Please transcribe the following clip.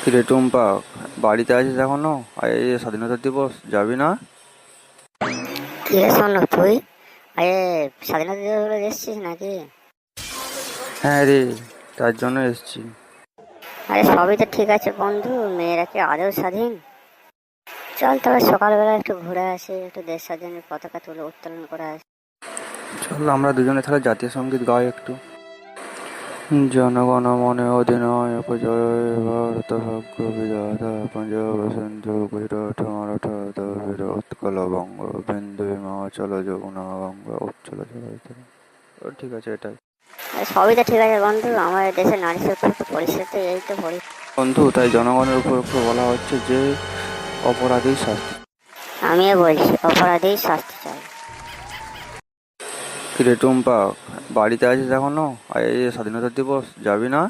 কিরে টুম্পা, বাড়িতে আছিস এখনো? আর এই যে স্বাধীনতা দিবস, যাবি না? কি রে শোন তুই, আরে স্বাধীনতা দিবস বলে এসছিস নাকি? হ্যাঁ রে, তার জন্য এসছি। আরে সবই তো ঠিক আছে বন্ধু, মেয়েরা কি আদৌ স্বাধীন? চল তবে সকালবেলা একটু ঘুরে আসি, একটু দেশ স্বাধীনের পতাকা তুলে উত্তোলন করে আসি। চল আমরা দুজনে তাহলে জাতীয় সঙ্গীত গাই একটু। জনগণ মনে অধিনায়ক জয় হে ভারত ভাগ্য বিধাতা পঞ্জাব সিন্ধু গুজরাট মারাঠা দ্রাবিড় উৎকল বঙ্গ বিন্দু হিমাচল যমুনা গঙ্গা উচ্চল জলধারা। ও ঠিক আছে, এটাই। আরে সবই তো ঠিক আছে বন্ধু, আমাদের দেশের নারী সুরক্ষা পরিস্থিতি এই তো বন্ধু, তাই জনগণের উপর বলা হচ্ছে যে অপরাধী শাস্তি। আমিও বলছি অপরাধী শাস্তি চাই। কিরে টুম্পা, বাড়িতে আছিস এখনো? আর এই যে স্বাধীনতা দিবস, যাবি না?